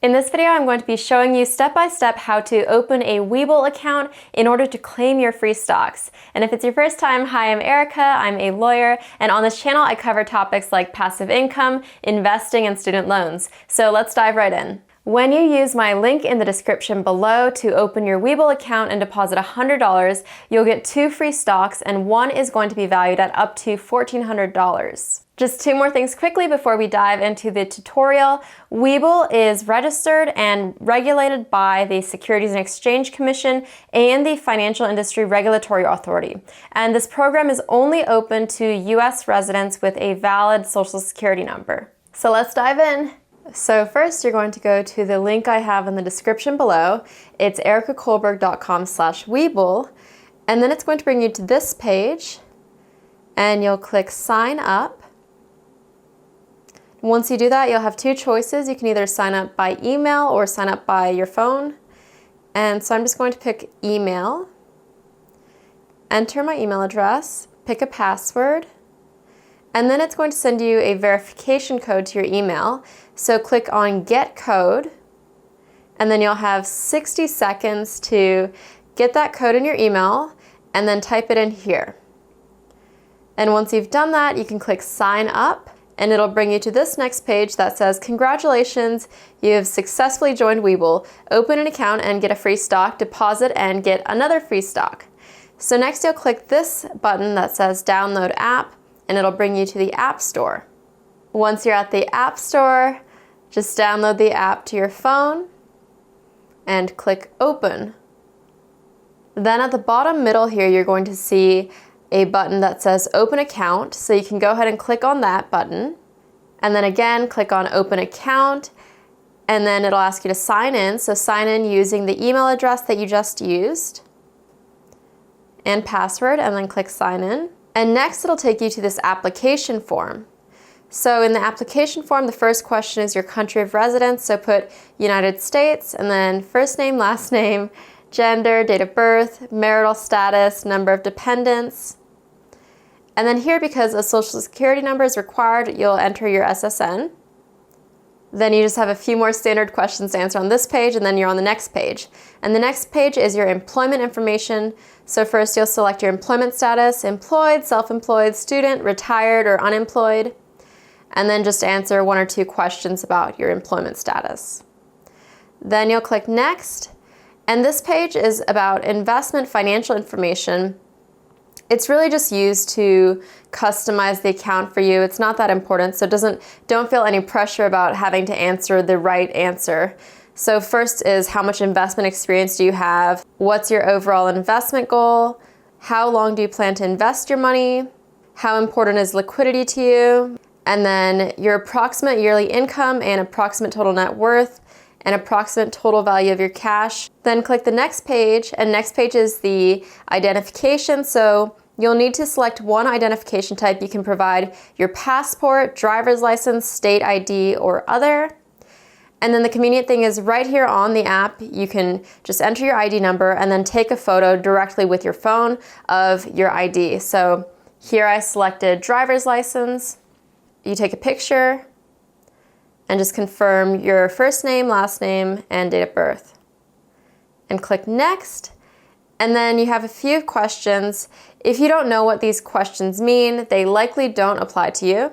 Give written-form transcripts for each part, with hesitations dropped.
In this video, I'm going to be showing you step-by-step how to open a Webull account in order to claim your free stocks. And if it's your first time, hi, I'm Erika, I'm a lawyer, and on this channel I cover topics like passive income, investing, and student loans. So let's dive right in. When you use my link in the description below to open your Webull account and deposit $100, you'll get 2 free stocks, and one is going to be valued at up to $1,400. Just 2 more things quickly before we dive into the tutorial. Webull is registered and regulated by the Securities and Exchange Commission and the Financial Industry Regulatory Authority. And this program is only open to US residents with a valid Social Security number. So let's dive in. So first, you're going to go to the link I have in the description below. It's erikakullberg.com/Webull, and then it's going to bring you to this page, and you'll click sign up. Once you do that, you'll have 2 choices. You can either sign up by email or sign up by your phone. And so I'm just going to pick email, enter my email address, pick a password, and then it's going to send you a verification code to your email. So click on Get Code, and then you'll have 60 seconds to get that code in your email and then type it in here. And once you've done that, you can click Sign Up, and it'll bring you to this next page that says, "Congratulations, you have successfully joined Webull. Open an account and get a free stock, deposit and get another free stock." So next you'll click this button that says Download App, and it'll bring you to the App Store. Once you're at the App Store, just download the app to your phone and click Open. Then at the bottom middle here, you're going to see a button that says Open Account, so you can go ahead and click on that button, and then again click on Open Account, and then it'll ask you to sign in. So sign in using the email address that you just used and password, and then click Sign In. And next it'll take you to this application form. So in the application form, the first question is your country of residence, so put United States, and then first name, last name, gender, date of birth, marital status, number of dependents. And then here, because a social security number is required, you'll enter your SSN. Then you just have a few more standard questions to answer on this page, and then you're on the next page. And the next page is your employment information. So first you'll select your employment status: employed, self-employed, student, retired, or unemployed. And then just answer 1 or 2 questions about your employment status. Then you'll click Next. And this page is about investment financial information. It's really just used to customize the account for you. It's not that important, so don't feel any pressure about having to answer the right answer. So first is, how much investment experience do you have? What's your overall investment goal? How long do you plan to invest your money? How important is liquidity to you? And then your approximate yearly income and approximate total net worth, and approximate total value of your cash. Then click the next page, and next page is the identification. So you'll need to select one identification type. You can provide your passport, driver's license, state ID, or other. And then the convenient thing is, right here on the app, you can just enter your ID number and then take a photo directly with your phone of your ID. So here I selected driver's license. You take a picture and just confirm your first name, last name, and date of birth. And click Next. And then you have a few questions. If you don't know what these questions mean, they likely don't apply to you.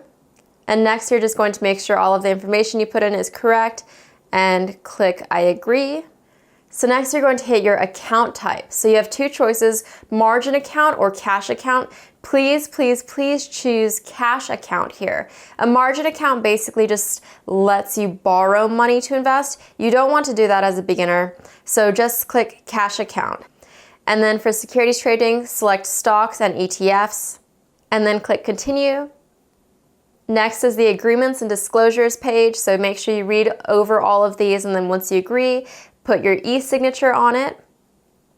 And next, you're just going to make sure all of the information you put in is correct and click I agree. So next you're going to hit your account type. So you have 2 choices: margin account or cash account. Please, please, please choose cash account here. A margin account basically just lets you borrow money to invest. You don't want to do that as a beginner, so just click cash account. And then for securities trading, select stocks and ETFs, and then click continue. Next is the agreements and disclosures page, so make sure you read over all of these, and then once you agree, put your e-signature on it.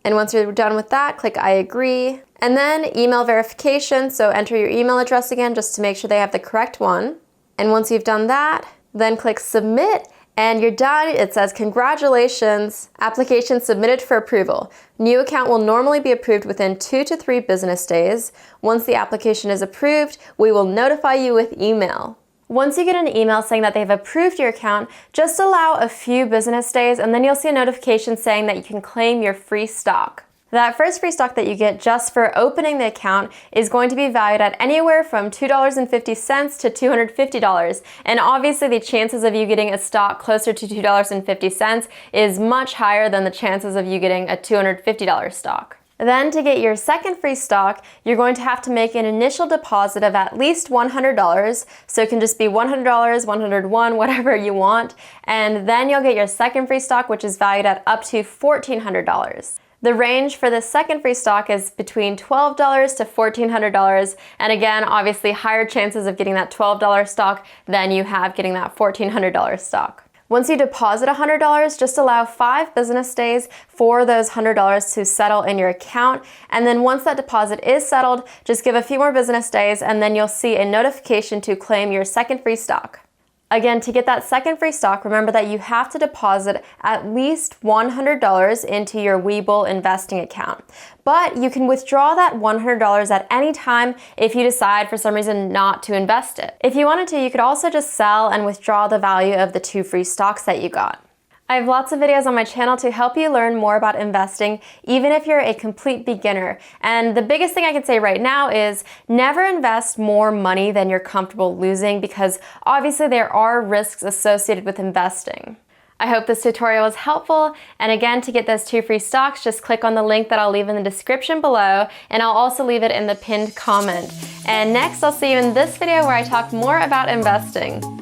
And once you're done with that, click I agree. And then email verification, so enter your email address again just to make sure they have the correct one. And once you've done that, then click submit, and you're done. It says, "Congratulations, application submitted for approval. New account will normally be approved within 2 to 3 business days. Once the application is approved, we will notify you with email." Once you get an email saying that they've approved your account, just allow a few business days and then you'll see a notification saying that you can claim your free stock. That first free stock that you get just for opening the account is going to be valued at anywhere from $2.50 to $250. And obviously the chances of you getting a stock closer to $2.50 is much higher than the chances of you getting a $250 stock. Then to get your second free stock, you're going to have to make an initial deposit of at least $100. So it can just be $100, $101, whatever you want. And then you'll get your second free stock, which is valued at up to $1,400. The range for the second free stock is between $12 to $1,400, and again, obviously higher chances of getting that $12 stock than you have getting that $1,400 stock. Once you deposit $100, just allow 5 business days for those $100 to settle in your account, and then once that deposit is settled, just give a few more business days and then you'll see a notification to claim your second free stock. Again, to get that second free stock, remember that you have to deposit at least $100 into your Webull investing account. But you can withdraw that $100 at any time if you decide for some reason not to invest it. If you wanted to, you could also just sell and withdraw the value of the 2 free stocks that you got. I have lots of videos on my channel to help you learn more about investing, even if you're a complete beginner. And the biggest thing I can say right now is never invest more money than you're comfortable losing, because obviously there are risks associated with investing. I hope this tutorial was helpful, and again, to get those 2 free stocks, just click on the link that I'll leave in the description below, and I'll also leave it in the pinned comment. And next, I'll see you in this video where I talk more about investing.